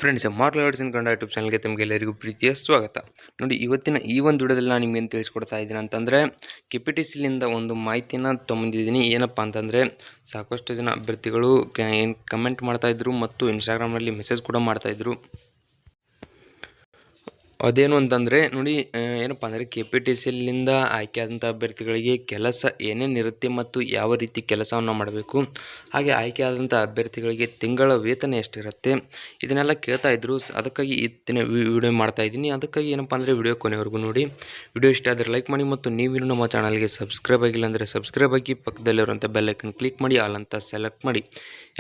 Friends, martial arts ಇನ್ Kannada YouTube ಚಾನಲ್ಗೆ ತಮಗೆಲ್ಲರಿಗೂ ಪ್ರೀತಿಯ ಸ್ವಾಗತ. ನೋಡಿ, ಇವತ್ತಿನ ಈ ಒಂದು ವಿಡಿಯೋದಲ್ಲಿ ನಾನು ನಿಮ್ಗೆ ಏನು ತಿಳಿಸ್ಕೊಡ್ತಾ ಇದ್ದೀನಿ ಅಂತಂದರೆ, KPTCಲಿಂದ ಒಂದು ಮಾಹಿತಿನ ತೊಗೊಂಡಿದ್ದೀನಿ. ಏನಪ್ಪ ಅಂತಂದರೆ, ಸಾಕಷ್ಟು ಜನ ಅಭ್ಯರ್ಥಿಗಳು ಏನು ಕಮೆಂಟ್ ಮಾಡ್ತಾಯಿದ್ರು ಮತ್ತು ಇನ್ಸ್ಟಾಗ್ರಾಮ್ನಲ್ಲಿ ಮೆಸೇಜ್ ಕೂಡ ಮಾಡ್ತಾಯಿದ್ರು. ಅದೇನು ಅಂತಂದರೆ ನೋಡಿ, ಏನಪ್ಪ ಅಂದರೆ KPTCಲಿಂದ ಆಯ್ಕೆಯಾದಂಥ ಅಭ್ಯರ್ಥಿಗಳಿಗೆ ಕೆಲಸ ಏನೇನಿರುತ್ತೆ ಮತ್ತು ಯಾವ ರೀತಿ ಕೆಲಸವನ್ನು ಮಾಡಬೇಕು, ಹಾಗೆ ಆಯ್ಕೆಯಾದಂಥ ಅಭ್ಯರ್ಥಿಗಳಿಗೆ ತಿಂಗಳ ವೇತನ ಎಷ್ಟಿರುತ್ತೆ, ಇದನ್ನೆಲ್ಲ ಕೇಳ್ತಾ ಇದ್ರು. ಅದಕ್ಕಾಗಿ ಇವತ್ತಿನ ವಿಡಿಯೋ ಮಾಡ್ತಾ ಇದ್ದೀನಿ. ಅದಕ್ಕಾಗಿ ಏನಪ್ಪ ಅಂದರೆ ವಿಡಿಯೋ ಕೊನೆವರೆಗೂ ನೋಡಿ. ವಿಡಿಯೋ ಇಷ್ಟ ಆದರೆ ಲೈಕ್ ಮಾಡಿ ಮತ್ತು ನೀವು ನಮ್ಮ ಚಾನಲ್ಗೆ ಸಬ್ಸ್ಕ್ರೈಬ್ ಆಗಿಲ್ಲ ಅಂದರೆ ಸಬ್ಸ್ಕ್ರೈಬ್ ಆಗಿ, ಪಕ್ಕದಲ್ಲಿರುವಂಥ ಬೆಲ್ಲೈಕನ್ ಕ್ಲಿಕ್ ಮಾಡಿ, ಆಲ್ ಅಂತ ಸೆಲೆಕ್ಟ್ ಮಾಡಿ.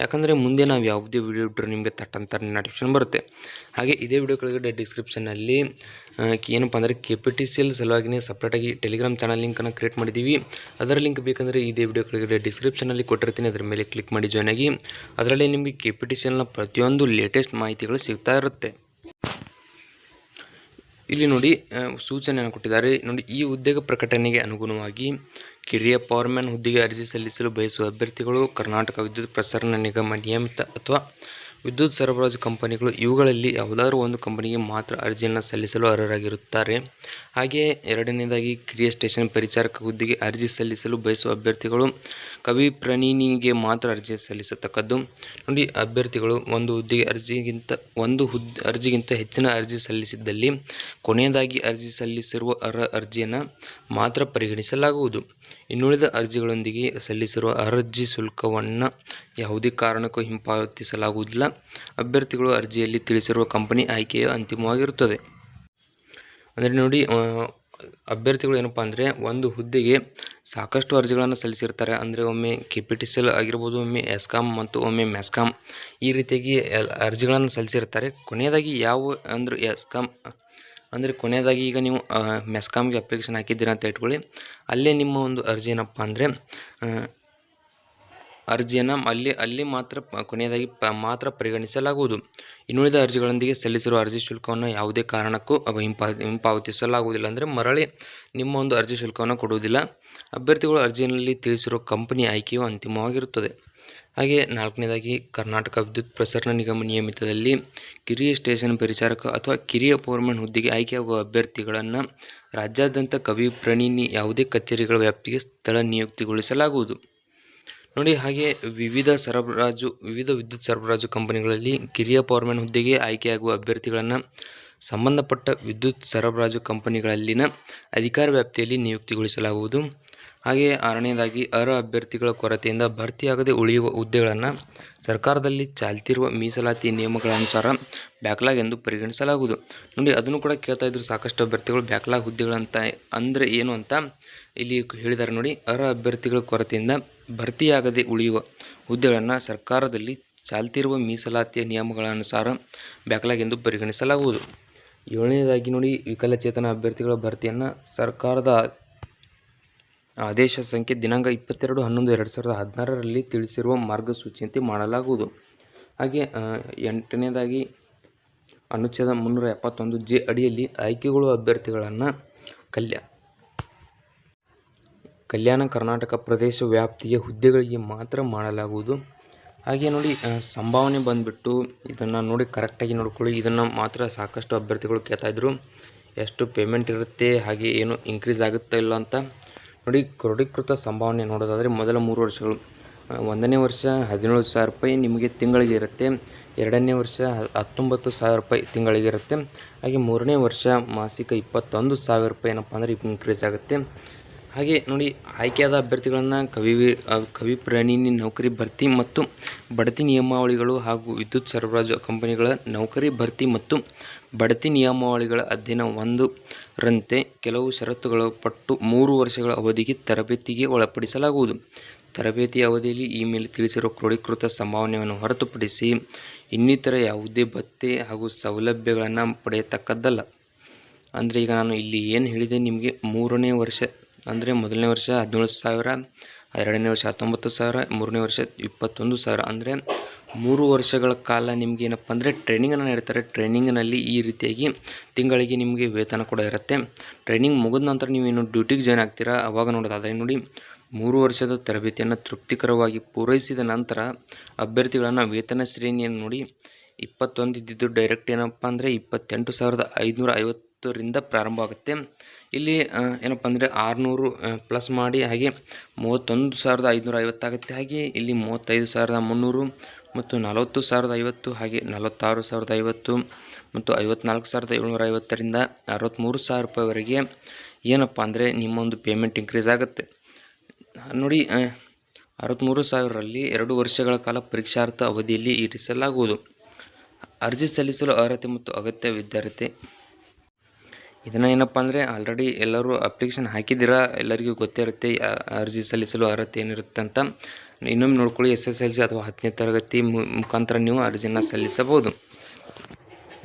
ಯಾಕಂದರೆ ಮುಂದೆ ನಾವು ಯಾವುದೇ ವಿಡಿಯೋ ಇಟ್ಟರು ನಿಮಗೆ ತಟ್ಟಂತ ನೋಟಿಫಿಕೇಶನ್ ಬರುತ್ತೆ. ಹಾಗೆ ಇದೇ ವಿಡಿಯೋ ಕೆಳಗಡೆ ಡಿಸ್ಕ್ರಿಪ್ಷನ್ನಲ್ಲಿ ಏನಪ್ಪ ಅಂದರೆ KPTCL ಸಲುವಾಗಿಯೇ ಸಪ್ರೇಟಾಗಿ ಟೆಲಿಗ್ರಾಮ್ ಚಾನಲ್ ಲಿಂಕನ್ನು ಕ್ರಿಯೇಟ್ ಮಾಡಿದ್ದೀವಿ. ಅದರ ಲಿಂಕ್ ಬೇಕಂದರೆ ಇದೇ ವಿಡಿಯೋ ಕೆಳಗಡೆ ಡಿಸ್ಕ್ರಿಪ್ಷನಲ್ಲಿ ಕೊಟ್ಟಿರ್ತೀನಿ. ಅದರ ಮೇಲೆ ಕ್ಲಿಕ್ ಮಾಡಿ ಜಾಯ್ನ್ ಆಗಿ. ಅದರಲ್ಲಿ ನಿಮಗೆ KPTCLನ ಪ್ರತಿಯೊಂದು ಲೇಟೆಸ್ಟ್ ಮಾಹಿತಿಗಳು ಸಿಗ್ತಾ ಇರುತ್ತೆ. ಇಲ್ಲಿ ನೋಡಿ, ಸೂಚನೆಯನ್ನು ಕೊಟ್ಟಿದ್ದಾರೆ. ನೋಡಿ, ಈ ಉದ್ಯೋಗ ಪ್ರಕಟಣೆಗೆ ಅನುಗುಣವಾಗಿ ಕಿರಿಯ ಪವರ್ಮ್ಯಾನ್ ಹುದ್ದೆಗೆ ಅರ್ಜಿ ಸಲ್ಲಿಸಲು ಬಯಸುವ ಅಭ್ಯರ್ಥಿಗಳು ಕರ್ನಾಟಕ ವಿದ್ಯುತ್ ಪ್ರಸರಣ ನಿಗಮ ನಿಯಮಿತ ಅಥವಾ ವಿದ್ಯುತ್ ಸರಬರಾಜು ಕಂಪನಿಗಳು ಇವುಗಳಲ್ಲಿ ಯಾವುದಾದ್ರೂ ಒಂದು ಕಂಪನಿಗೆ ಮಾತ್ರ ಅರ್ಜಿಯನ್ನು ಸಲ್ಲಿಸಲು ಅರ್ಹರಾಗಿರುತ್ತಾರೆ. ಹಾಗೆಯೇ ಎರಡನೇದಾಗಿ ಕಿರಿಯ ಸ್ಟೇಷನ್ ಪರಿಚಾರಕ ಹುದ್ದೆಗೆ ಅರ್ಜಿ ಸಲ್ಲಿಸಲು ಬಯಸುವ ಅಭ್ಯರ್ಥಿಗಳು ಕವಿ ಪ್ರಣಿನಿಗೆ ಮಾತ್ರ ಅರ್ಜಿ ಸಲ್ಲಿಸತಕ್ಕದ್ದು. ನೋಡಿ, ಅಭ್ಯರ್ಥಿಗಳು ಒಂದು ಹುದ್ದೆಗೆ ಅರ್ಜಿಗಿಂತ ಹೆಚ್ಚಿನ ಅರ್ಜಿ ಸಲ್ಲಿಸಿದ್ದಲ್ಲಿ ಕೊನೆಯದಾಗಿ ಅರ್ಜಿ ಸಲ್ಲಿಸಿರುವ ಅರ್ಜಿಯನ್ನು ಮಾತ್ರ ಪರಿಗಣಿಸಲಾಗುವುದು. ಇನ್ನುಳಿದ ಅರ್ಜಿಗಳೊಂದಿಗೆ ಸಲ್ಲಿಸಿರುವ ಅರ್ಜಿ ಶುಲ್ಕವನ್ನು ಯಾವುದೇ ಕಾರಣಕ್ಕೂ ಹಿಂಪಾವತಿಸಲಾಗುವುದಿಲ್ಲ. ಅಭ್ಯರ್ಥಿಗಳು ಅರ್ಜಿಯಲ್ಲಿ ತಿಳಿಸಿರುವ ಕಂಪನಿ ಆಯ್ಕೆಯು ಅಂತಿಮವಾಗಿರುತ್ತದೆ. ಅಂದರೆ ನೋಡಿ, ಅಭ್ಯರ್ಥಿಗಳು ಏನಪ್ಪ ಅಂದರೆ ಒಂದು ಹುದ್ದೆಗೆ ಸಾಕಷ್ಟು ಅರ್ಜಿಗಳನ್ನು ಸಲ್ಲಿಸಿರ್ತಾರೆ. ಅಂದರೆ ಒಮ್ಮೆ KPTCL ಆಗಿರ್ಬೋದು, ಒಮ್ಮೆ ESCOM ಮತ್ತು ಒಮ್ಮೆ MESCOM, ಈ ರೀತಿಯಾಗಿ ಅರ್ಜಿಗಳನ್ನು ಸಲ್ಲಿಸಿರ್ತಾರೆ. ಕೊನೆಯದಾಗಿ ಯಾವ ಅಂದರೆ ESCOM ಅಂದರೆ ಕೊನೆಯದಾಗಿ ಈಗ ನೀವು MESCOMಗೆ ಅಪ್ಲಿಕೇಶನ್ ಹಾಕಿದ್ದೀರಾ ಅಂತ ಇಟ್ಕೊಳ್ಳಿ. ಅಲ್ಲೇ ನಿಮ್ಮ ಒಂದು ಅರ್ಜಿ ಏನಪ್ಪ ಅಂದರೆ ಅರ್ಜಿಯನ್ನು ಅಲ್ಲಿ ಮಾತ್ರ ಕೊನೆಯದಾಗಿ ಮಾತ್ರ ಪರಿಗಣಿಸಲಾಗುವುದು. ಇನ್ನುಳಿದ ಅರ್ಜಿಗಳೊಂದಿಗೆ ಸಲ್ಲಿಸಿರುವ ಅರ್ಜಿ ಶುಲ್ಕವನ್ನು ಯಾವುದೇ ಕಾರಣಕ್ಕೂ ಹಿಂಪಾವತಿಸಲಾಗುವುದಿಲ್ಲ. ಅಂದರೆ ಮರಳಿ ನಿಮ್ಮ ಒಂದು ಅರ್ಜಿ ಶುಲ್ಕವನ್ನು ಕೊಡುವುದಿಲ್ಲ. ಅಭ್ಯರ್ಥಿಗಳು ಅರ್ಜಿಯಲ್ಲಿ ತಿಳಿಸಿರುವ ಕಂಪನಿ ಆಯ್ಕೆಯು ಅಂತಿಮವಾಗಿರುತ್ತದೆ. ಹಾಗೆ ನಾಲ್ಕನೇದಾಗಿ ಕರ್ನಾಟಕ ವಿದ್ಯುತ್ ಪ್ರಸರಣ ನಿಗಮ ನಿಯಮಿತದಲ್ಲಿ ಕಿರಿಯ ಸ್ಟೇಷನ್ ಪರಿಚಾರಕ ಅಥವಾ ಕಿರಿಯ ಪವರ್ಮ್ಯಾನ್ ಹುದ್ದೆಗೆ ಆಯ್ಕೆಯಾಗುವ ಅಭ್ಯರ್ಥಿಗಳನ್ನು ರಾಜ್ಯಾದ್ಯಂತ ಕವಿ ಪ್ರಣಿನಿ ಯಾವುದೇ ಕಚೇರಿಗಳ ವ್ಯಾಪ್ತಿಗೆ ಸ್ಥಳ ನಿಯುಕ್ತಿಗೊಳಿಸಲಾಗುವುದು. ನೋಡಿ, ಹಾಗೆ ವಿವಿಧ ವಿದ್ಯುತ್ ಸರಬರಾಜು ಕಂಪನಿಗಳಲ್ಲಿ ಕಿರಿಯ ಪವರ್ಮ್ಯಾನ್ ಹುದ್ದೆಗೆ ಆಯ್ಕೆಯಾಗುವ ಅಭ್ಯರ್ಥಿಗಳನ್ನು ಸಂಬಂಧಪಟ್ಟ ವಿದ್ಯುತ್ ಸರಬರಾಜು ಕಂಪನಿಗಳಲ್ಲಿನ ಅಧಿಕಾರ ವ್ಯಾಪ್ತಿಯಲ್ಲಿ ನಿಯುಕ್ತಿಗೊಳಿಸಲಾಗುವುದು. ಹಾಗೆಯೇ ಆರನೇದಾಗಿ ಅರ್ಹ ಅಭ್ಯರ್ಥಿಗಳ ಕೊರತೆಯಿಂದ ಭರ್ತಿಯಾಗದೆ ಉಳಿಯುವ ಹುದ್ದೆಗಳನ್ನು ಸರ್ಕಾರದಲ್ಲಿ ಚಾಲ್ತಿರುವ ಮೀಸಲಾತಿ ನಿಯಮಗಳ ಅನುಸಾರ ಬ್ಯಾಕ್ಲಾಗ್ ಎಂದು ಪರಿಗಣಿಸಲಾಗುವುದು. ನೋಡಿ, ಅದನ್ನು ಕೂಡ ಕೇಳ್ತಾ ಇದ್ರು ಸಾಕಷ್ಟು ಅಭ್ಯರ್ಥಿಗಳು. ಬ್ಯಾಕ್ಲಾಗ್ ಹುದ್ದೆಗಳಂತ ಅಂದರೆ ಏನು ಅಂತ ಇಲ್ಲಿ ಹೇಳಿದ್ದಾರೆ. ನೋಡಿ, ಅರ್ಹ ಅಭ್ಯರ್ಥಿಗಳ ಕೊರತೆಯಿಂದ ಭರ್ತಿಯಾಗದೆ ಉಳಿಯುವ ಹುದ್ದೆಗಳನ್ನು ಸರ್ಕಾರದಲ್ಲಿ ಚಾಲ್ತಿರುವ ಮೀಸಲಾತಿಯ ನಿಯಮಗಳ ಅನುಸಾರ ಬ್ಯಾಕ್ಲಾಗ್ ಎಂದು ಪರಿಗಣಿಸಲಾಗುವುದು. ಏಳನೇದಾಗಿ ನೋಡಿ, ವಿಕಲಚೇತನ ಅಭ್ಯರ್ಥಿಗಳ ಭರ್ತಿಯನ್ನು ಸರ್ಕಾರದ ಆದೇಶ ಸಂಖ್ಯೆ ದಿನಾಂಕ 22/11/2016ರಲ್ಲಿ ತಿಳಿಸಿರುವ ಮಾರ್ಗಸೂಚಿಯಂತೆ ಮಾಡಲಾಗುವುದು. ಹಾಗೆ ಎಂಟನೇದಾಗಿ ಅನುಚ್ಛೇದ 371J ಅಡಿಯಲ್ಲಿ ಆಯ್ಕೆಗೊಳ್ಳುವ ಅಭ್ಯರ್ಥಿಗಳನ್ನು ಕಲ್ಯಾಣ ಕರ್ನಾಟಕ ಪ್ರದೇಶ ವ್ಯಾಪ್ತಿಯ ಹುದ್ದೆಗಳಿಗೆ ಮಾತ್ರ ಮಾಡಲಾಗುವುದು. ಹಾಗೆ ನೋಡಿ, ಸಂಭಾವನೆ ಬಂದುಬಿಟ್ಟು ಇದನ್ನು ನೋಡಿ ಕರೆಕ್ಟಾಗಿ ನೋಡ್ಕೊಳ್ಳಿ. ಇದನ್ನು ಮಾತ್ರ ಸಾಕಷ್ಟು ಅಭ್ಯರ್ಥಿಗಳು ಕೇಳ್ತಾಯಿದ್ರು, ಎಷ್ಟು ಪೇಮೆಂಟ್ ಇರುತ್ತೆ, ಹಾಗೆ ಏನು ಇನ್ಕ್ರೀಸ್ ಆಗುತ್ತಾ ಇಲ್ಲ ಅಂತ. ನೋಡಿ, ಕ್ರೋಢೀಕೃತ ಸಂಭಾವನೆ ನೋಡೋದಾದರೆ ಮೊದಲ 3 ವರ್ಷಗಳು, 1ನೇ ವರ್ಷ 17,000 ರೂಪಾಯಿ ನಿಮಗೆ ತಿಂಗಳಿಗೆ ಇರುತ್ತೆ. 2ನೇ ವರ್ಷ 19,000 ರೂಪಾಯಿ ತಿಂಗಳಿಗೆ ಇರುತ್ತೆ. ಹಾಗೆ 3ನೇ ವರ್ಷ ಮಾಸಿಕ 21,000 ರೂಪಾಯಿ ಏನಪ್ಪ ಅಂದರೆ ಇನ್ಕ್ರೀಸ್ ಆಗುತ್ತೆ. ಹಾಗೆ ನೋಡಿ, ಆಯ್ಕೆಯಾದ ಅಭ್ಯರ್ಥಿಗಳನ್ನು ಕವಿ ಪ್ರಣಿನಿ ನೌಕರಿ ಭರ್ತಿ ಮತ್ತು ಬಡ್ತಿ ನಿಯಮಾವಳಿಗಳು ಹಾಗೂ ವಿದ್ಯುತ್ ಸರಬರಾಜು ಕಂಪನಿಗಳ ನೌಕರಿ ಭರ್ತಿ ಮತ್ತು ಬಡ್ತಿ ನಿಯಮಾವಳಿಗಳ ಅಧ್ಯಯನ 1ರಂತೆ ಕೆಲವು ಷರತ್ತುಗಳ ಪಟ್ಟು 3 ವರ್ಷಗಳ ಅವಧಿಗೆ ತರಬೇತಿಗೆ ಒಳಪಡಿಸಲಾಗುವುದು. ತರಬೇತಿಯ ಅವಧಿಯಲ್ಲಿ ಈ ಮೇಲೆ ತಿಳಿಸಿರುವ ಕ್ರೋಢೀಕೃತ ಸಂಭಾವನೆಯನ್ನು ಹೊರತುಪಡಿಸಿ ಇನ್ನಿತರ ಯಾವುದೇ ಭತ್ಯೆ ಹಾಗೂ ಸೌಲಭ್ಯಗಳನ್ನು ಪಡೆಯತಕ್ಕದ್ದಲ್ಲ. ಅಂದರೆ ಈಗ ನಾನು ಇಲ್ಲಿ ಏನು ಹೇಳಿದೆ ನಿಮಗೆ, 3ನೇ ವರ್ಷ ಅಂದರೆ ಮೊದಲನೇ ವರ್ಷ 17,000, 2ನೇ ವರ್ಷ 19,000, 3ನೇ ವರ್ಷ 21,000. ಅಂದರೆ 3 ವರ್ಷಗಳ ಕಾಲ ನಿಮ್ಗೆ ಏನಪ್ಪ ಅಂದರೆ ಟ್ರೈನಿಂಗನ್ನು ನೀಡ್ತಾರೆ. ಟ್ರೈನಿಂಗ್ನಲ್ಲಿ ಈ ರೀತಿಯಾಗಿ ತಿಂಗಳಿಗೆ ನಿಮಗೆ ವೇತನ ಕೂಡ ಇರುತ್ತೆ. ಟ್ರೈನಿಂಗ್ ಮುಗಿದ ನಂತರ ನೀವೇನು ಡ್ಯೂಟಿಗೆ ಜಾಯ್ನ್ ಆಗ್ತೀರಾ ಅವಾಗ ನೋಡೋದಾದರೆ ನೋಡಿ, 3 ವರ್ಷದ ತರಬೇತಿಯನ್ನು ತೃಪ್ತಿಕರವಾಗಿ ಪೂರೈಸಿದ ನಂತರ ಅಭ್ಯರ್ಥಿಗಳನ್ನು ವೇತನ ಶ್ರೇಣಿಯನ್ನು ನೋಡಿ 21 ಇದ್ದಿದ್ದು ಡೈರೆಕ್ಟ್ ಏನಪ್ಪ ಅಂದರೆ 28,550ರಿಂದ ಪ್ರಾರಂಭ ಆಗುತ್ತೆ. ಇಲ್ಲಿ ಏನಪ್ಪ ಅಂದರೆ 600 ಪ್ಲಸ್ ಮಾಡಿ ಹಾಗೆ 31,550 ಆಗುತ್ತೆ. ಹಾಗೆ ಇಲ್ಲಿ 35,300 ಮತ್ತು 40,050 ಹಾಗೆ 46,050 ಮತ್ತು 54,750ರಿಂದ 63,000 ರೂಪಾಯಿವರೆಗೆ ಏನಪ್ಪ ಅಂದರೆ ನಿಮ್ಮ ಒಂದು ಪೇಮೆಂಟ್ ಇನ್ಕ್ರೀಸ್ ಆಗುತ್ತೆ. ನೋಡಿ 63,000ರಲ್ಲಿ 2 ವರ್ಷಗಳ ಕಾಲ ಪರೀಕ್ಷಾರ್ಥ ಅವಧಿಯಲ್ಲಿ ಇರಿಸಲಾಗುವುದು. ಅರ್ಜಿ ಸಲ್ಲಿಸಲು ಅರ್ಹತೆ ಮತ್ತು ಅಗತ್ಯ ವಿದ್ಯಾರ್ಥಿ ಇದನ್ನು ಏನಪ್ಪ ಅಂದರೆ ಆಲ್ರೆಡಿ ಎಲ್ಲರೂ ಅಪ್ಲಿಕೇಶನ್ ಹಾಕಿದ್ದೀರಾ, ಎಲ್ಲರಿಗೂ ಗೊತ್ತಿರುತ್ತೆ ಅರ್ಜಿ ಸಲ್ಲಿಸಲು ಅರ್ಹತೆ ಏನಿರುತ್ತೆ ಅಂತ. ಇನ್ನೊಮ್ಮೆ ನೋಡ್ಕೊಳ್ಳಿ, SSLC ಅಥವಾ 10ನೇ ತರಗತಿ ಮುಖಾಂತರ ನೀವು ಅರ್ಜಿಯನ್ನು ಸಲ್ಲಿಸಬಹುದು.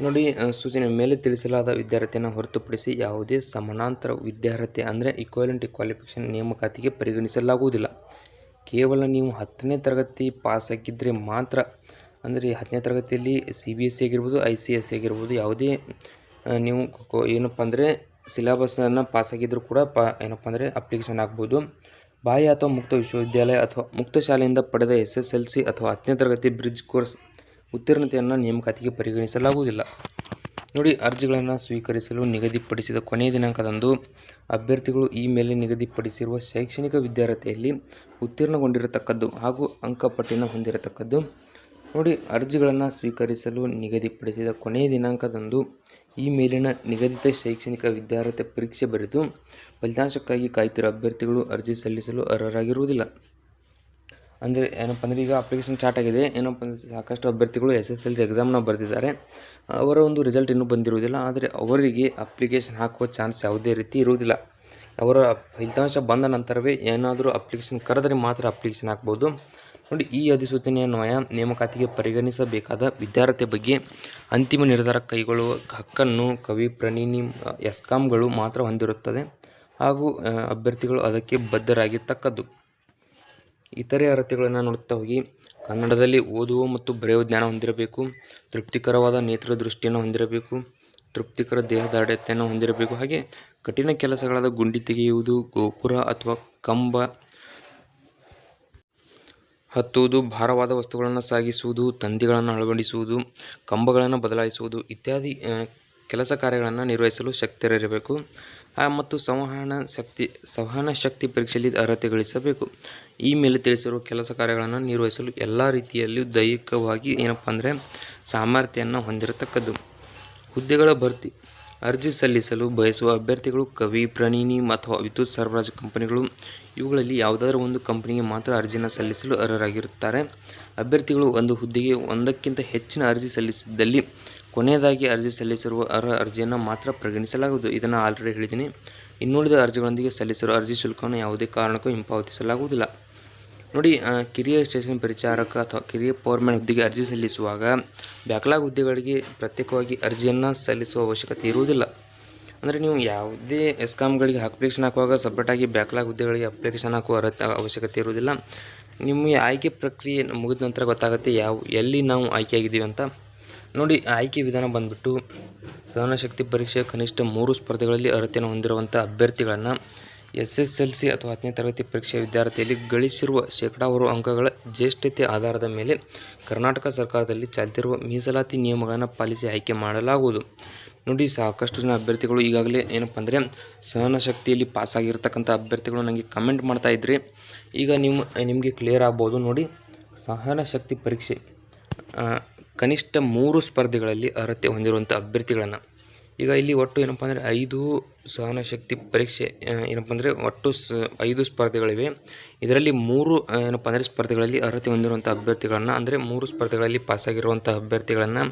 ನೋಡಿ, ಸೂಚನೆ ಮೇಲೆ ತಿಳಿಸಲಾದ ವಿದ್ಯಾರ್ಥಿಯನ್ನು ಹೊರತುಪಡಿಸಿ ಯಾವುದೇ ಸಮಾನಾಂತರ ವಿದ್ಯಾರ್ಹತೆ ಅಂದರೆ ಈಕ್ವಲೆಂಟ್ ಕ್ವಾಲಿಫಿಕೇಷನ್ ನೇಮಕಾತಿಗೆ ಪರಿಗಣಿಸಲಾಗುವುದಿಲ್ಲ. ಕೇವಲ ನೀವು 10ನೇ ತರಗತಿ ಪಾಸ್ ಆಗಿದ್ದರೆ ಮಾತ್ರ, ಅಂದರೆ 10ನೇ ತರಗತಿಯಲ್ಲಿ CBSE ಆಗಿರ್ಬೋದು, ICSE ಆಗಿರ್ಬೋದು, ಯಾವುದೇ ನೀವು ಏನಪ್ಪ ಅಂದರೆ ಸಿಲೆಬಸನ್ನು ಪಾಸಾಗಿದ್ದರೂ ಕೂಡ ಏನಪ್ಪ ಅಂದರೆ ಅಪ್ಲಿಕೇಶನ್ ಆಗ್ಬೋದು. ಬಾಹ್ಯ ಅಥವಾ ಮುಕ್ತ ವಿಶ್ವವಿದ್ಯಾಲಯ ಅಥವಾ ಮುಕ್ತ ಶಾಲೆಯಿಂದ ಪಡೆದ SSLC ಅಥವಾ 10ನೇ ತರಗತಿ ಬ್ರಿಡ್ಜ್ ಕೋರ್ಸ್ ಉತ್ತೀರ್ಣತೆಯನ್ನು ನೇಮಕಾತಿಗೆ ಪರಿಗಣಿಸಲಾಗುವುದಿಲ್ಲ. ನೋಡಿ, ಅರ್ಜಿಗಳನ್ನು ಸ್ವೀಕರಿಸಲು ನಿಗದಿಪಡಿಸಿದ ಕೊನೆಯ ದಿನಾಂಕದಂದು ಅಭ್ಯರ್ಥಿಗಳು ಈ ಮೇಲೆ ನಿಗದಿಪಡಿಸಿರುವ ಶೈಕ್ಷಣಿಕ ವಿದ್ಯಾರ್ಹತೆಯಲ್ಲಿ ಉತ್ತೀರ್ಣಗೊಂಡಿರತಕ್ಕದ್ದು ಹಾಗೂ ಅಂಕಪಟ್ಟಿಯನ್ನು ಹೊಂದಿರತಕ್ಕದ್ದು. ನೋಡಿ, ಅರ್ಜಿಗಳನ್ನು ಸ್ವೀಕರಿಸಲು ನಿಗದಿಪಡಿಸಿದ ಕೊನೆಯ ದಿನಾಂಕದಂದು ಈ ಮೇಲಿನ ನಿಗದಿತ ಶೈಕ್ಷಣಿಕ ವಿದ್ಯಾರ್ಹತೆ ಪರೀಕ್ಷೆ ಬರೆದು ಫಲಿತಾಂಶಕ್ಕಾಗಿ ಕಾಯ್ತಿರೋ ಅಭ್ಯರ್ಥಿಗಳು ಅರ್ಜಿ ಸಲ್ಲಿಸಲು ಅರ್ಹರಾಗಿರುವುದಿಲ್ಲ. ಅಂದರೆ ಏನಪ್ಪ ಅಂದರೆ ಈಗ ಅಪ್ಲಿಕೇಶನ್ ಸ್ಟಾರ್ಟ್ ಆಗಿದೆ, ಏನಪ್ಪ ಅಂದರೆ ಸಾಕಷ್ಟು ಅಭ್ಯರ್ಥಿಗಳು SSLC ಎಕ್ಸಾಮ್ನ ಬರೆದಿದ್ದಾರೆ, ಅವರ ಒಂದು ರಿಸಲ್ಟ್ ಇನ್ನೂ ಬಂದಿರುವುದಿಲ್ಲ. ಆದರೆ ಅವರಿಗೆ ಅಪ್ಲಿಕೇಶನ್ ಹಾಕುವ ಚಾನ್ಸ್ ಯಾವುದೇ ರೀತಿ ಇರುವುದಿಲ್ಲ. ಅವರ ಫಲಿತಾಂಶ ಬಂದ ನಂತರವೇ ಏನಾದರೂ ಅಪ್ಲಿಕೇಶನ್ ಕರೆದರೆ ಮಾತ್ರ ಅಪ್ಲಿಕೇಶನ್ ಹಾಕ್ಬೋದು. ನೋಡಿ, ಈ ಅಧಿಸೂಚನೆಯ ಅನ್ವಯ ನೇಮಕಾತಿಗೆ ಪರಿಗಣಿಸಬೇಕಾದ ವಿದ್ಯಾರ್ಹತೆ ಬಗ್ಗೆ ಅಂತಿಮ ನಿರ್ಧಾರ ಕೈಗೊಳ್ಳುವ ಹಕ್ಕನ್ನು ಕವಿ-ಪ್ರಣೀನಿ ಎಸ್ಕಾಂಗಳು ಮಾತ್ರ ಹೊಂದಿರುತ್ತದೆ ಹಾಗೂ ಅಭ್ಯರ್ಥಿಗಳು ಅದಕ್ಕೆ ಬದ್ಧರಾಗಿರ್ತಕ್ಕದ್ದು. ಇತರೆ ಅರ್ಹತೆಗಳನ್ನು ನೋಡುತ್ತಾ ಹೋಗಿ, ಕನ್ನಡದಲ್ಲಿ ಓದುವ ಮತ್ತು ಬರೆಯುವ ಜ್ಞಾನ ಹೊಂದಿರಬೇಕು, ತೃಪ್ತಿಕರವಾದ ನೇತ್ರದೃಷ್ಟಿಯನ್ನು ಹೊಂದಿರಬೇಕು, ತೃಪ್ತಿಕರ ದೇಹದಾಢ್ಯತೆಯನ್ನು ಹೊಂದಿರಬೇಕು, ಹಾಗೆ ಕಠಿಣ ಕೆಲಸಗಳಾದ ಗುಂಡಿ ತೆಗೆಯುವುದು, ಗೋಪುರ ಅಥವಾ ಕಂಬ ಹತ್ತುವುದು, ಭಾರವಾದ ವಸ್ತುಗಳನ್ನು ಸಾಗಿಸುವುದು, ತಂತಿಗಳನ್ನು ಅಳವಡಿಸುವುದು, ಕಂಬಗಳನ್ನು ಬದಲಾಯಿಸುವುದು ಇತ್ಯಾದಿ ಕೆಲಸ ಕಾರ್ಯಗಳನ್ನು ನಿರ್ವಹಿಸಲು ಶಕ್ತರಿರಬೇಕು. ಮತ್ತು ಸಂವಹನ ಶಕ್ತಿ ಪರೀಕ್ಷೆಯಲ್ಲಿ ಅರ್ಹತೆ ಗಳಿಸಬೇಕು. ಈ ಮೇಲೆ ತಿಳಿಸಿರುವ ಕೆಲಸ ಕಾರ್ಯಗಳನ್ನು ನಿರ್ವಹಿಸಲು ಎಲ್ಲ ರೀತಿಯಲ್ಲೂ ದೈಹಿಕವಾಗಿ ಏನಪ್ಪ ಅಂದರೆ ಸಾಮರ್ಥ್ಯವನ್ನು ಹೊಂದಿರತಕ್ಕದ್ದು. ಹುದ್ದೆಗಳ ಭರ್ತಿ. ಅರ್ಜಿ ಸಲ್ಲಿಸಲು ಬಯಸುವ ಅಭ್ಯರ್ಥಿಗಳು ಕವಿ-ಪ್ರಣೀನಿ ಅಥವಾ ವಿದ್ಯುತ್ ಸರಬರಾಜು ಕಂಪನಿಗಳು ಇವುಗಳಲ್ಲಿ ಯಾವುದಾದ್ರೂ ಒಂದು ಕಂಪನಿಗೆ ಮಾತ್ರ ಅರ್ಜಿಯನ್ನು ಸಲ್ಲಿಸಲು ಅರ್ಹರಾಗಿರುತ್ತಾರೆ. ಅಭ್ಯರ್ಥಿಗಳು ಒಂದು ಹುದ್ದೆಗೆ ಒಂದಕ್ಕಿಂತ ಹೆಚ್ಚಿನ ಅರ್ಜಿ ಸಲ್ಲಿಸಿದ್ದಲ್ಲಿ ಕೊನೆಯದಾಗಿ ಅರ್ಜಿ ಸಲ್ಲಿಸಿರುವ ಅರ್ಹ ಅರ್ಜಿಯನ್ನು ಮಾತ್ರ ಪರಿಗಣಿಸಲಾಗುವುದು. ಇದನ್ನು ಆಲ್ರೆಡಿ ಹೇಳಿದ್ದೀನಿ. ಇನ್ನುಳಿದ ಅರ್ಜಿಗಳೊಂದಿಗೆ ಸಲ್ಲಿಸಿರುವ ಅರ್ಜಿ ಶುಲ್ಕವನ್ನು ಯಾವುದೇ ಕಾರಣಕ್ಕೂ ಹಿಂಪಾವತಿಸಲಾಗುವುದಿಲ್ಲ. ನೋಡಿ, ಕಿರಿಯ ಸ್ಟೇಷನ್ ಪರಿಚಾರಕ ಅಥವಾ ಕಿರಿಯ ಪವರ್ಮ್ಯಾನ್ ಹುದ್ದೆಗೆ ಅರ್ಜಿ ಸಲ್ಲಿಸುವಾಗ ಬ್ಯಾಕ್ಲಾಗ್ ಹುದ್ದೆಗಳಿಗೆ ಪ್ರತ್ಯೇಕವಾಗಿ ಅರ್ಜಿಯನ್ನು ಸಲ್ಲಿಸುವ ಅವಶ್ಯಕತೆ ಇರುವುದಿಲ್ಲ. ಅಂದರೆ ನೀವು ಯಾವುದೇ ಎಸ್ಕಾಮ್ಗಳಿಗೆ ಅಪ್ಲಿಕೇಶನ್ ಹಾಕುವಾಗ ಸಪ್ರೇಟಾಗಿ ಬ್ಯಾಕ್ಲಾಗ್ ಹುದ್ದೆಗಳಿಗೆ ಅಪ್ಲಿಕೇಶನ್ ಹಾಕುವ ಅವಶ್ಯಕತೆ ಇರುವುದಿಲ್ಲ. ನಿಮಗೆ ಆಯ್ಕೆ ಪ್ರಕ್ರಿಯೆ ಮುಗಿದ ನಂತರ ಗೊತ್ತಾಗುತ್ತೆ ಎಲ್ಲಿ ನಾವು ಆಯ್ಕೆಯಾಗಿದ್ದೀವಿ ಅಂತ. ನೋಡಿ, ಆಯ್ಕೆ ವಿಧಾನ ಬಂದುಬಿಟ್ಟು ಸಹನಶಕ್ತಿ ಪರೀಕ್ಷೆಯ ಕನಿಷ್ಠ 3 ಸ್ಪರ್ಧೆಗಳಲ್ಲಿ ಅರ್ಹತೆಯನ್ನು ಹೊಂದಿರುವಂಥ ಅಭ್ಯರ್ಥಿಗಳನ್ನು SSLC ಅಥವಾ 10ನೇ ತರಗತಿ ಪರೀಕ್ಷೆಯ ವಿದ್ಯಾರ್ಥಿಯಲ್ಲಿ ಗಳಿಸಿರುವ ಶೇಕಡಾವಾರು ಅಂಕಗಳ ಜ್ಯೇಷ್ಠತೆ ಆಧಾರದ ಮೇಲೆ ಕರ್ನಾಟಕ ಸರ್ಕಾರದಲ್ಲಿ ಚಾಲ್ತಿರುವ ಮೀಸಲಾತಿ ನಿಯಮಗಳನ್ನು ಪಾಲಿಸಿ ಆಯ್ಕೆ ಮಾಡಲಾಗುವುದು. ನೋಡಿ, ಸಾಕಷ್ಟು ಜನ ಅಭ್ಯರ್ಥಿಗಳು ಈಗಾಗಲೇ ಏನಪ್ಪ ಅಂದರೆ ಸಹನಶಕ್ತಿಯಲ್ಲಿ ಪಾಸಾಗಿರ್ತಕ್ಕಂಥ ಅಭ್ಯರ್ಥಿಗಳು ನನಗೆ ಕಮೆಂಟ್ ಮಾಡ್ತಾ ಇದ್ರಿ. ಈಗ ನಿಮಗೆ ಕ್ಲಿಯರ್ ಆಗ್ಬೋದು. ನೋಡಿ, ಸಹನಶಕ್ತಿ ಪರೀಕ್ಷೆ ಕನಿಷ್ಠ 3 ಸ್ಪರ್ಧೆಗಳಲ್ಲಿ ಅರ್ಹತೆ ಹೊಂದಿರುವಂಥ ಅಭ್ಯರ್ಥಿಗಳನ್ನು ಈಗ ಇಲ್ಲಿ ಒಟ್ಟು ಏನಪ್ಪ ಅಂದರೆ 5 ಸಹನಶಕ್ತಿ ಪರೀಕ್ಷೆ ಏನಪ್ಪ ಅಂದರೆ ಒಟ್ಟು 5 ಸ್ಪರ್ಧೆಗಳಿವೆ. ಇದರಲ್ಲಿ 3 ಏನಪ್ಪ ಅಂದರೆ ಸ್ಪರ್ಧೆಗಳಲ್ಲಿ ಅರ್ಹತೆ ಹೊಂದಿರುವಂಥ ಅಭ್ಯರ್ಥಿಗಳನ್ನು, ಅಂದರೆ 3 ಸ್ಪರ್ಧೆಗಳಲ್ಲಿ ಪಾಸಾಗಿರುವಂಥ ಅಭ್ಯರ್ಥಿಗಳನ್ನು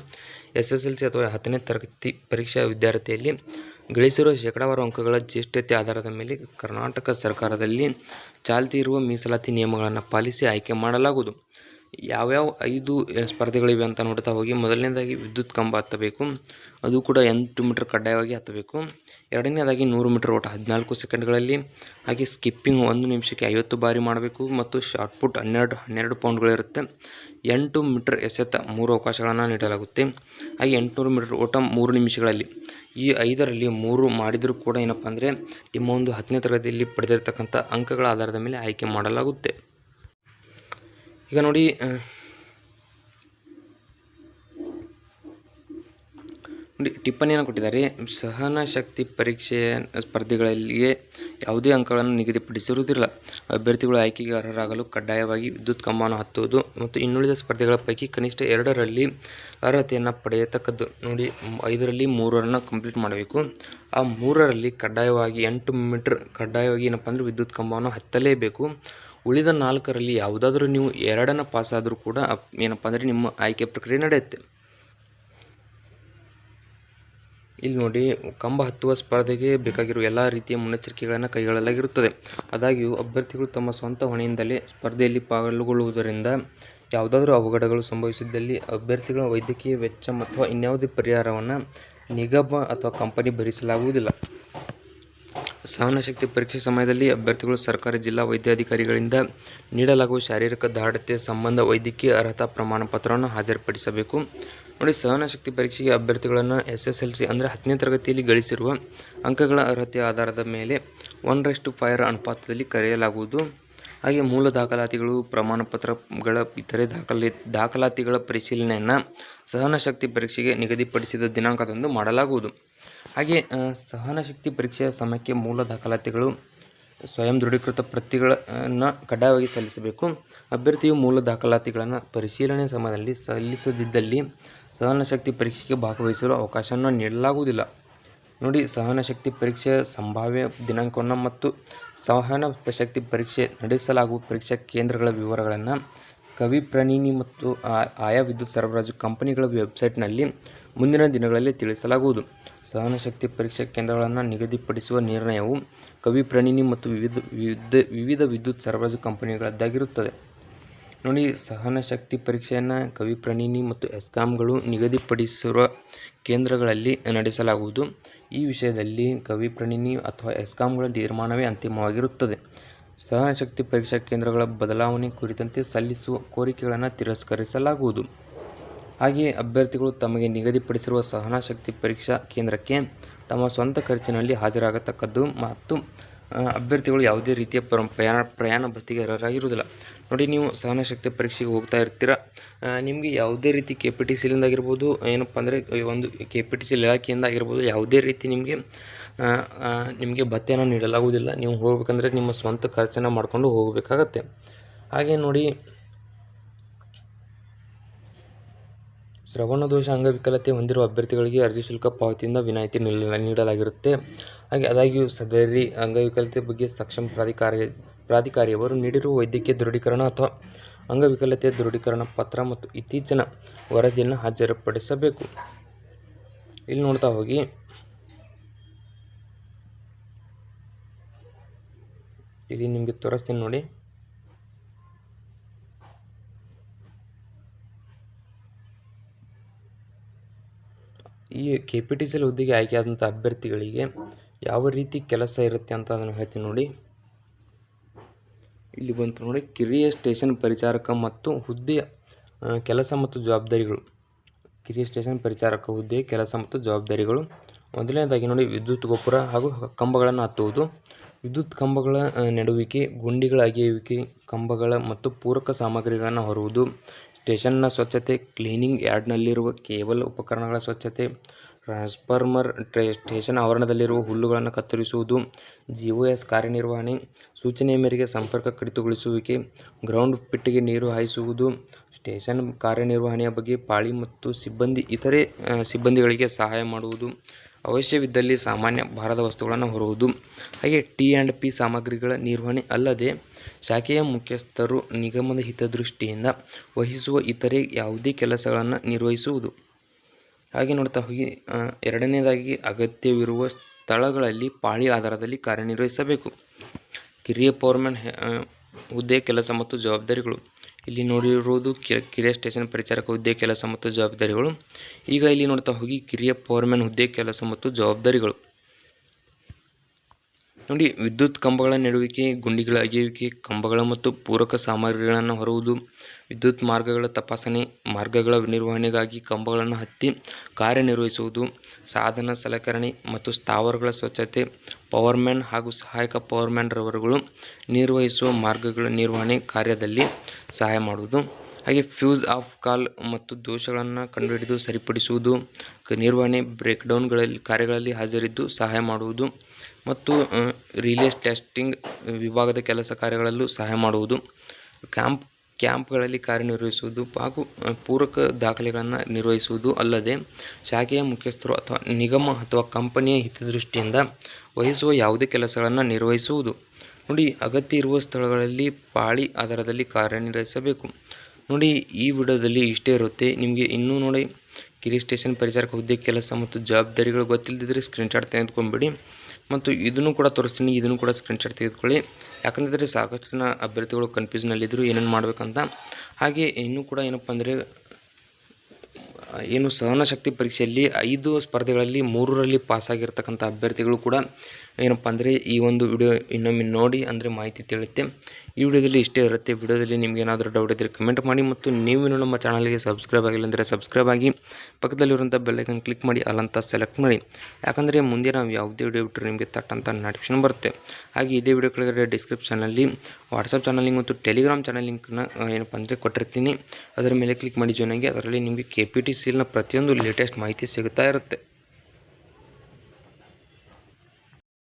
SSLC ಅಥವಾ 10ನೇ ತರಗತಿ ಪರೀಕ್ಷಾ ವಿದ್ಯಾರ್ಥಿಯಲ್ಲಿ ಗಳಿಸಿರುವ ಶೇಕಡಾವಾರು ಅಂಕಗಳ ಜ್ಯೇಷ್ಠತೆ ಆಧಾರದ ಮೇಲೆ ಕರ್ನಾಟಕ ಸರ್ಕಾರದಲ್ಲಿ ಚಾಲ್ತಿ ಇರುವ ಮೀಸಲಾತಿ ನಿಯಮಗಳನ್ನು ಪಾಲಿಸಿ ಆಯ್ಕೆ ಮಾಡಲಾಗುವುದು. ಯಾವ್ಯಾವ 5 ಸ್ಪರ್ಧೆಗಳಿವೆ ಅಂತ ನೋಡ್ತಾ ಹೋಗಿ, ಮೊದಲನೇದಾಗಿ ವಿದ್ಯುತ್ ಕಂಬ ಹತ್ತಬೇಕು, ಅದು ಕೂಡ 8 ಮೀಟರ್ ಕಡ್ಡಾಯವಾಗಿ ಹತ್ತಬೇಕು. ಎರಡನೇದಾಗಿ 100 ಮೀಟರ್ ಓಟ 14 ಸೆಕೆಂಡ್ಗಳಲ್ಲಿ, ಹಾಗೆ ಸ್ಕಿಪ್ಪಿಂಗ್ 1 ನಿಮಿಷಕ್ಕೆ 50 ಬಾರಿ ಮಾಡಬೇಕು ಮತ್ತು ಶಾರ್ಟ್ ಪುಟ್ 12 ಪೌಂಡ್ಗಳಿರುತ್ತೆ. 8 ಮೀಟರ್ ಎಸೆತ 3 ಅವಕಾಶಗಳನ್ನು ನೀಡಲಾಗುತ್ತೆ. ಹಾಗೆ 800 ಮೀಟರ್ ಓಟ 3 ನಿಮಿಷಗಳಲ್ಲಿ. ಈ 5ರಲ್ಲಿ 3 ಮಾಡಿದರೂ ಕೂಡ ಏನಪ್ಪ ಅಂದರೆ ನಿಮ್ಮ ಒಂದು 10ನೇ ತರಗತಿಯಲ್ಲಿ ಪಡೆದಿರತಕ್ಕಂಥ ಅಂಕಗಳ ಆಧಾರದ ಮೇಲೆ ಆಯ್ಕೆ ಮಾಡಲಾಗುತ್ತೆ. ಈಗ ನೋಡಿ, ಟಿಪ್ಪಣಿಯನ್ನು ಕೊಟ್ಟಿದ್ದಾರೆ. ಸಹನ ಶಕ್ತಿ ಪರೀಕ್ಷೆಯ ಸ್ಪರ್ಧೆಗಳಲ್ಲಿಯೇ ಯಾವುದೇ ಅಂಕಗಳನ್ನು ನಿಗದಿಪಡಿಸಿರುವುದಿಲ್ಲ. ಅಭ್ಯರ್ಥಿಗಳು ಆಯ್ಕೆಗೆ ಅರ್ಹರಾಗಲು ಕಡ್ಡಾಯವಾಗಿ ವಿದ್ಯುತ್ ಕಂಬವನ್ನು ಹತ್ತುವುದು ಮತ್ತು ಇನ್ನುಳಿದ ಸ್ಪರ್ಧೆಗಳ ಪೈಕಿ ಕನಿಷ್ಠ 2ರಲ್ಲಿ ಅರ್ಹತೆಯನ್ನು ಪಡೆಯತಕ್ಕದ್ದು. ನೋಡಿ, 5ರಲ್ಲಿ 3 ಕಂಪ್ಲೀಟ್ ಮಾಡಬೇಕು. ಆ 3ರಲ್ಲಿ ಕಡ್ಡಾಯವಾಗಿ 8 ಮೀಟರ್ ಕಡ್ಡಾಯವಾಗಿ ಏನಪ್ಪ ಅಂದರೆ ವಿದ್ಯುತ್ ಕಂಬವನ್ನು ಹತ್ತಲೇಬೇಕು. ಉಳಿದ 4ರಲ್ಲಿ ಯಾವುದಾದ್ರೂ ನೀವು 2 ಪಾಸ್ ಆದರೂ ಕೂಡ ಏನಪ್ಪ ಅಂದರೆ ನಿಮ್ಮ ಆಯ್ಕೆ ಪ್ರಕ್ರಿಯೆ ನಡೆಯುತ್ತೆ. ಇಲ್ಲಿ ನೋಡಿ, ಕಂಬ ಹತ್ತುವ ಸ್ಪರ್ಧೆಗೆ ಬೇಕಾಗಿರುವ ಎಲ್ಲ ರೀತಿಯ ಮುನ್ನೆಚ್ಚರಿಕೆಗಳನ್ನು ಕೈಗೊಳ್ಳಲಾಗಿರುತ್ತದೆ. ಆದಾಗ್ಯೂ ಅಭ್ಯರ್ಥಿಗಳು ತಮ್ಮ ಸ್ವಂತ ಹೊಣೆಯಿಂದಲೇ ಸ್ಪರ್ಧೆಯಲ್ಲಿ ಪಾಲ್ಗೊಳ್ಳುವುದರಿಂದ ಯಾವುದಾದ್ರೂ ಅವಘಡಗಳು ಸಂಭವಿಸಿದ್ದಲ್ಲಿ ಅಭ್ಯರ್ಥಿಗಳ ವೈದ್ಯಕೀಯ ವೆಚ್ಚ ಅಥವಾ ಇನ್ಯಾವುದೇ ಪರಿಹಾರವನ್ನು ನಿಗಮ ಅಥವಾ ಕಂಪನಿ ಭರಿಸಲಾಗುವುದಿಲ್ಲ. ಸಹನಶಕ್ತಿ ಪರೀಕ್ಷೆ ಸಮಯದಲ್ಲಿ ಅಭ್ಯರ್ಥಿಗಳು ಸರ್ಕಾರಿ ಜಿಲ್ಲಾ ವೈದ್ಯಾಧಿಕಾರಿಗಳಿಂದ ನೀಡಲಾಗುವ ಶಾರೀರಿಕ ದಾರ್ಢ್ಯತೆ ಸಂಬಂಧ ವೈದ್ಯಕೀಯ ಅರ್ಹತಾ ಪ್ರಮಾಣ ಪತ್ರವನ್ನು ಹಾಜರುಪಡಿಸಬೇಕು. ನೋಡಿ, ಸಹನಶಕ್ತಿ ಪರೀಕ್ಷೆಗೆ ಅಭ್ಯರ್ಥಿಗಳನ್ನು SSLC ಅಂದರೆ 10ನೇ ತರಗತಿಯಲ್ಲಿ ಗಳಿಸಿರುವ ಅಂಕಗಳ ಅರ್ಹತೆಯ ಆಧಾರದ ಮೇಲೆ 1:5 ಅನುಪಾತದಲ್ಲಿ ಕರೆಯಲಾಗುವುದು. ಹಾಗೆ ಮೂಲ ದಾಖಲಾತಿಗಳು, ಪ್ರಮಾಣ ಪತ್ರಗಳ ಇತರೆ ದಾಖಲಾತಿಗಳ ಪರಿಶೀಲನೆಯನ್ನು ಸಹನಶಕ್ತಿ ಪರೀಕ್ಷೆಗೆ ನಿಗದಿಪಡಿಸಿದ ದಿನಾಂಕದಂದು ಮಾಡಲಾಗುವುದು. ಹಾಗೆ ಸಹನಶಕ್ತಿ ಪರೀಕ್ಷೆಯ ಸಮಯಕ್ಕೆ ಮೂಲ ದಾಖಲಾತಿಗಳು, ಸ್ವಯಂ ದೃಢೀಕೃತ ಪ್ರತಿಗಳನ್ನು ಕಡ್ಡಾಯವಾಗಿ ಸಲ್ಲಿಸಬೇಕು. ಅಭ್ಯರ್ಥಿಯು ಮೂಲ ದಾಖಲಾತಿಗಳನ್ನು ಪರಿಶೀಲನೆ ಸಮಯದಲ್ಲಿ ಸಲ್ಲಿಸದಿದ್ದಲ್ಲಿ ಸಹನಶಕ್ತಿ ಪರೀಕ್ಷೆಗೆ ಭಾಗವಹಿಸಲು ಅವಕಾಶವನ್ನು ನೀಡಲಾಗುವುದಿಲ್ಲ. ನೋಡಿ, ಸಹನಶಕ್ತಿ ಪರೀಕ್ಷೆಯ ಸಂಭಾವ್ಯ ದಿನಾಂಕವನ್ನು ಮತ್ತು ಸಹನಶಕ್ತಿ ಪರೀಕ್ಷೆ ನಡೆಸಲಾಗುವ ಪರೀಕ್ಷಾ ಕೇಂದ್ರಗಳ ವಿವರಗಳನ್ನು ಕವಿಪ್ರಣಿನಿ ಮತ್ತು ಆಯಾ ವಿದ್ಯುತ್ ಸರಬರಾಜು ಕಂಪನಿಗಳ ವೆಬ್ಸೈಟ್ನಲ್ಲಿ ಮುಂದಿನ ದಿನಗಳಲ್ಲಿ ತಿಳಿಸಲಾಗುವುದು. ಸಹನಶಕ್ತಿ ಪರೀಕ್ಷಾ ಕೇಂದ್ರಗಳನ್ನು ನಿಗದಿಪಡಿಸುವ ನಿರ್ಣಯವು ಕವಿಪ್ರಣಿನಿ ಮತ್ತು ವಿವಿಧ ವಿದ್ಯುತ್ ಸರಬರಾಜು ಕಂಪನಿಗಳದ್ದಾಗಿರುತ್ತದೆ. ನೋಡಿ, ಸಹನಶಕ್ತಿ ಪರೀಕ್ಷೆಯನ್ನು ಕವಿಪ್ರಣಿನಿ ಮತ್ತು ಎಸ್ಕಾಂಗಳು ನಿಗದಿಪಡಿಸಿರುವ ಕೇಂದ್ರಗಳಲ್ಲಿ ನಡೆಸಲಾಗುವುದು. ಈ ವಿಷಯದಲ್ಲಿ ಕವಿಪ್ರಣಿನಿ ಅಥವಾ ಎಸ್ಕಾಂಗಳ ತೀರ್ಮಾನವೇ ಅಂತಿಮವಾಗಿರುತ್ತದೆ. ಸಹನಶಕ್ತಿ ಪರೀಕ್ಷಾ ಕೇಂದ್ರಗಳ ಬದಲಾವಣೆ ಕುರಿತಂತೆ ಸಲ್ಲಿಸುವ ಕೋರಿಕೆಗಳನ್ನು ತಿರಸ್ಕರಿಸಲಾಗುವುದು. ಹಾಗೆಯೇ ಅಭ್ಯರ್ಥಿಗಳು ತಮಗೆ ನಿಗದಿಪಡಿಸಿರುವ ಸಹನಶಕ್ತಿ ಪರೀಕ್ಷಾ ಕೇಂದ್ರಕ್ಕೆ ತಮ್ಮ ಸ್ವಂತ ಖರ್ಚಿನಲ್ಲಿ ಹಾಜರಾಗತಕ್ಕದ್ದು ಮತ್ತು ಅಭ್ಯರ್ಥಿಗಳು ಯಾವುದೇ ರೀತಿಯ ಪ್ರಯಾಣ ಭತ್ಯೆಗೆ ಅರ್ಹರಾಗಿರುವುದಿಲ್ಲ. ನೋಡಿ, ನೀವು ಸಹನಶಕ್ತಿ ಪರೀಕ್ಷೆಗೆ ಹೋಗ್ತಾ ಇರ್ತೀರ, ನಿಮಗೆ ಯಾವುದೇ ರೀತಿ KPTCಲಿಂದ ಆಗಿರ್ಬೋದು, ಏನಪ್ಪ ಅಂದರೆ ಒಂದು KPTC ಇಲಾಖೆಯಿಂದ ಆಗಿರ್ಬೋದು, ಯಾವುದೇ ರೀತಿ ನಿಮಗೆ ಭತ್ಯೆಯನ್ನು ನೀಡಲಾಗುವುದಿಲ್ಲ. ನೀವು ಹೋಗಬೇಕಂದ್ರೆ ನಿಮ್ಮ ಸ್ವಂತ ಖರ್ಚನ್ನು ಮಾಡಿಕೊಂಡು ಹೋಗಬೇಕಾಗತ್ತೆ. ಹಾಗೆ ನೋಡಿ, ಶ್ರವಣದೋಷ ಅಂಗವಿಕಲತೆ ಹೊಂದಿರುವ ಅಭ್ಯರ್ಥಿಗಳಿಗೆ ಅರ್ಜಿ ಶುಲ್ಕ ಪಾವತಿಯಿಂದ ವಿನಾಯಿತಿ ನೀಡಲಾಗಿರುತ್ತೆ. ಆದಾಗ್ಯೂ ಸದರಿ ಅಂಗವಿಕಲತೆ ಬಗ್ಗೆ ಸಕ್ಷಮ ಪ್ರಾಧಿಕಾರಿಯವರು ನೀಡಿರುವ ವೈದ್ಯಕೀಯ ದೃಢೀಕರಣ ಅಥವಾ ಅಂಗವಿಕಲತೆಯ ದೃಢೀಕರಣ ಪತ್ರ ಮತ್ತು ಇತ್ತೀಚಿನ ವರದಿಯನ್ನು ಹಾಜರುಪಡಿಸಬೇಕು. ಇಲ್ಲಿ ನೋಡ್ತಾ ಹೋಗಿ, ಇಲ್ಲಿ ನಿಮಗೆ ತೋರಿಸ್ತೀನಿ ನೋಡಿ. ಈ KPTC ಹುದ್ದೆಗೆ ಆಯ್ಕೆಯಾದಂಥ ಅಭ್ಯರ್ಥಿಗಳಿಗೆ ಯಾವ ರೀತಿ ಕೆಲಸ ಇರುತ್ತೆ ಅಂತ ಅದನ್ನು ಹೇಳ್ತೀನಿ ನೋಡಿ. ಇಲ್ಲಿ ಬಂತು ನೋಡಿ, ಕಿರಿಯ ಸ್ಟೇಷನ್ ಪರಿಚಾರಕ ಮತ್ತು ಹುದ್ದೆಯ ಕೆಲಸ ಮತ್ತು ಜವಾಬ್ದಾರಿಗಳು. ಕಿರಿಯ ಸ್ಟೇಷನ್ ಪರಿಚಾರಕ ಹುದ್ದೆಯ ಕೆಲಸ ಮತ್ತು ಜವಾಬ್ದಾರಿಗಳು. ಮೊದಲನೇದಾಗಿ ನೋಡಿ, ವಿದ್ಯುತ್ ಗೋಪುರ ಹಾಗೂ ಕಂಬಗಳನ್ನು ಹತ್ತುವುದು, ವಿದ್ಯುತ್ ಕಂಬಗಳ ನೆಡುವಿಕೆ, ಗುಂಡಿಗಳ ಅಗೆಯುವಿಕೆ, ಕಂಬಗಳ ಮತ್ತು ಪೂರಕ ಸಾಮಗ್ರಿಗಳನ್ನು ಹೊರುವುದು, ಸ್ಟೇಷನ್ನ ಸ್ವಚ್ಛತೆ, ಕ್ಲೀನಿಂಗ್ ಯಾರ್ಡ್ನಲ್ಲಿರುವ ಕೇಬಲ್ ಉಪಕರಣಗಳ ಸ್ವಚ್ಛತೆ, ಟ್ರಾನ್ಸ್ಫಾರ್ಮರ್, ಸ್ಟೇಷನ್ ಆವರಣದಲ್ಲಿರುವ ಹುಲ್ಲುಗಳನ್ನು ಕತ್ತರಿಸುವುದು, GOS ಕಾರ್ಯನಿರ್ವಹಣೆ, ಸೂಚನೆಯ ಮೇರೆಗೆ ಸಂಪರ್ಕ ಕಡಿತಗೊಳಿಸುವಿಕೆ, ಗ್ರೌಂಡ್ ಪಿಟ್ಗೆ ನೀರು ಹಾಯಿಸುವುದು, ಸ್ಟೇಷನ್ ಕಾರ್ಯನಿರ್ವಹಣೆಯ ಬಗ್ಗೆ ಪಾಳಿ ಮತ್ತು ಇತರೆ ಸಿಬ್ಬಂದಿಗಳಿಗೆ ಸಹಾಯ ಮಾಡುವುದು, ಅವಶ್ಯವಿದ್ದಲ್ಲಿ ಸಾಮಾನ್ಯ ಭಾರದ ವಸ್ತುಗಳನ್ನು ಹೊರುವುದು, ಹಾಗೆ T&P ಸಾಮಗ್ರಿಗಳ ನಿರ್ವಹಣೆ ಅಲ್ಲದೆ ಶಾಖೆಯ ಮುಖ್ಯಸ್ಥರು ನಿಗಮದ ಹಿತದೃಷ್ಟಿಯಿಂದ ವಹಿಸುವ ಇತರೆ ಯಾವುದೇ ಕೆಲಸಗಳನ್ನು ನಿರ್ವಹಿಸುವುದು. ಹಾಗೆ ನೋಡ್ತಾ ಹೋಗಿ, ಎರಡನೇದಾಗಿ ಅಗತ್ಯವಿರುವ ಸ್ಥಳಗಳಲ್ಲಿ ಪಾಳಿ ಆಧಾರದಲ್ಲಿ ಕಾರ್ಯನಿರ್ವಹಿಸಬೇಕು. ಕಿರಿಯ ಫೋರ್ಮ್ಯಾನ್ ಹುದ್ದೆಯ ಕೆಲಸ ಮತ್ತು ಜವಾಬ್ದಾರಿಗಳು. ಇಲ್ಲಿ ನೋಡಿರುವುದು ಕಿರಿಯ ಸ್ಟೇಷನ್ ಪರಿಚಾರಕ ಹುದ್ದೆಯ ಕೆಲಸ ಮತ್ತು ಜವಾಬ್ದಾರಿಗಳು. ಈಗ ಇಲ್ಲಿ ನೋಡ್ತಾ ಹೋಗಿ, ಕಿರಿಯ ಫೋರ್ಮ್ಯಾನ್ ಹುದ್ದೆಯ ಕೆಲಸ ಮತ್ತು ಜವಾಬ್ದಾರಿಗಳು. ನೋಡಿ, ವಿದ್ಯುತ್ ಕಂಬಗಳ ನೆಡುವಿಕೆ, ಗುಂಡಿಗಳ ಅಗೆಯುವಿಕೆ, ಕಂಬಗಳ ಮತ್ತು ಪೂರಕ ಸಾಮಗ್ರಿಗಳನ್ನು ಹೊರುವುದು, ವಿದ್ಯುತ್ ಮಾರ್ಗಗಳ ತಪಾಸಣೆ, ಮಾರ್ಗಗಳ ನಿರ್ವಹಣೆಗಾಗಿ ಕಂಬಗಳನ್ನು ಹತ್ತಿ ಕಾರ್ಯನಿರ್ವಹಿಸುವುದು, ಸಾಧನ ಸಲಕರಣೆ ಮತ್ತು ಸ್ಥಾವರಗಳ ಸ್ವಚ್ಛತೆ, ಪವರ್ಮ್ಯಾನ್ ಹಾಗೂ ಸಹಾಯಕ ಪವರ್ಮ್ಯಾನ್ ರವರುಗಳು ನಿರ್ವಹಿಸುವ ಮಾರ್ಗಗಳ ನಿರ್ವಹಣೆ ಕಾರ್ಯದಲ್ಲಿ ಸಹಾಯ ಮಾಡುವುದು, ಹಾಗೆ ಫ್ಯೂಸ್ ಆಫ್ ಕಾಲ್ ಮತ್ತು ದೋಷಗಳನ್ನು ಕಂಡುಹಿಡಿದು ಸರಿಪಡಿಸುವುದು, ನಿರ್ವಹಣೆ ಬ್ರೇಕ್ಡೌನ್ಗಳಲ್ಲಿ ಕಾರ್ಯಗಳಲ್ಲಿ ಹಾಜರಿದ್ದು ಸಹಾಯ ಮಾಡುವುದು ಮತ್ತು ರಿಲೇಸ್ ಟೆಸ್ಟಿಂಗ್ ವಿಭಾಗದ ಕೆಲಸ ಕಾರ್ಯಗಳಲ್ಲೂ ಸಹಾಯ ಮಾಡುವುದು, ಕ್ಯಾಂಪ್ಗಳಲ್ಲಿ ಕಾರ್ಯನಿರ್ವಹಿಸುವುದು ಹಾಗೂ ಪೂರಕ ದಾಖಲೆಗಳನ್ನು ನಿರ್ವಹಿಸುವುದು ಅಲ್ಲದೆ ಶಾಖೆಯ ಮುಖ್ಯಸ್ಥರು ಅಥವಾ ನಿಗಮ ಅಥವಾ ಕಂಪನಿಯ ಹಿತದೃಷ್ಟಿಯಿಂದ ವಹಿಸುವ ಯಾವುದೇ ಕೆಲಸಗಳನ್ನು ನಿರ್ವಹಿಸುವುದು. ನೋಡಿ, ಅಗತ್ಯ ಇರುವ ಸ್ಥಳಗಳಲ್ಲಿ ಪಾಳಿ ಆಧಾರದಲ್ಲಿ ಕಾರ್ಯನಿರ್ವಹಿಸಬೇಕು. ನೋಡಿ, ಈ ವಿಡಿಯೋದಲ್ಲಿ ಇಷ್ಟೇ ಇರುತ್ತೆ. ನಿಮಗೆ ಇನ್ನೂ ನೋಡಿ ಕಿರಿ ಸ್ಟೇಷನ್ ಪರಿಚಾರಕ ಹುದ್ದೆ ಕೆಲಸ ಮತ್ತು ಜವಾಬ್ದಾರಿಗಳು ಗೊತ್ತಿಲ್ಲದಿದ್ದರೆ ಸ್ಕ್ರೀನ್ಶಾಟ್ ತೆಗೆದುಕೊಂಡ್ಬಿಡಿ. ಮತ್ತು ಇದನ್ನು ಕೂಡ ತೋರಿಸ್ತೀನಿ, ಇದನ್ನು ಕೂಡ ಸ್ಕ್ರೀನ್ಶಾಟ್ ತೆಗೆದುಕೊಳ್ಳಿ. ಯಾಕಂದರೆ ಸಾಕಷ್ಟು ಜನ ಅಭ್ಯರ್ಥಿಗಳು ಕನ್ಫ್ಯೂಸ್ನಲ್ಲಿದ್ದರು ಏನೇನು ಮಾಡಬೇಕಂತ. ಹಾಗೆ ಇನ್ನೂ ಕೂಡ ಏನಪ್ಪ ಅಂದರೆ ಸಹನಶಕ್ತಿ ಪರೀಕ್ಷೆಯಲ್ಲಿ 5 ಸ್ಪರ್ಧೆಗಳಲ್ಲಿ 3ರಲ್ಲಿ ಪಾಸಾಗಿರ್ತಕ್ಕಂಥ ಅಭ್ಯರ್ಥಿಗಳು ಕೂಡ ಏನಪ್ಪ ಅಂದರೆ ಈ ಒಂದು ವಿಡಿಯೋ ಇನ್ನೊಮ್ಮೆ ನೋಡಿ ಅಂದರೆ ಮಾಹಿತಿ ತಿಳಿಯುತ್ತೆ. ಈ ವಿಡಿಯೋದಲ್ಲಿ ಇಷ್ಟೇ ಇರುತ್ತೆ. ವಿಡಿಯೋದಲ್ಲಿ ನಿಮ್ಗೆ ಏನಾದರೂ ಡೌಟ್ ಇದ್ದರೆ ಕಮೆಂಟ್ ಮಾಡಿ ಮತ್ತು ನೀವು ನಮ್ಮ ಚಾನಲ್ಗೆ ಸಬ್ಸ್ಕ್ರೈಬ್ ಆಗಿಲ್ಲ ಅಂದರೆ ಸಬ್ಸ್ಕ್ರೈಬ್ ಆಗಿ ಪಕ್ಕದಲ್ಲಿರುವಂಥ ಬೆಲ್ಲೈಕನ್ ಕ್ಲಿಕ್ ಮಾಡಿ ಅಲ್ಲಂತ ಸೆಲೆಕ್ಟ್ ಮಾಡಿ. ಯಾಕಂದರೆ ಮುಂದೆ ನಾವು ಯಾವುದೇ ವಿಡಿಯೋ ಬಿಟ್ಟರೆ ನಿಮಗೆ ತಟ್ಟಂತ ನೋಟಿಫಿಕೇಶನ್ ಬರುತ್ತೆ. ಹಾಗೆ ಇದೇ ವಿಡಿಯೋ ಕೆಳಗಡೆ ಡಿಸ್ಕ್ರಿಪ್ಷನಲ್ಲಿ ವಾಟ್ಸಪ್ ಚಾನಲ್ ಲಿಂಕ್ ಮತ್ತು ಟೆಲಿಗ್ರಾಮ್ ಚಾನಲ್ ಲಿಂಕ್ನ ಏನಪ್ಪ ಅಂದರೆ ಕೊಟ್ಟಿರ್ತೀನಿ. ಅದರ ಮೇಲೆ ಕ್ಲಿಕ್ ಮಾಡಿ ಜಾಯ್ನ್ ಆಗಿ. ಅದರಲ್ಲಿ ನಿಮಗೆ KPT ಸೀಲ್ನ ಪ್ರತಿಯೊಂದು ಲೇಟೆಸ್ಟ್ ಮಾಹಿತಿ ಸಿಗುತ್ತಾ ಇರುತ್ತೆ.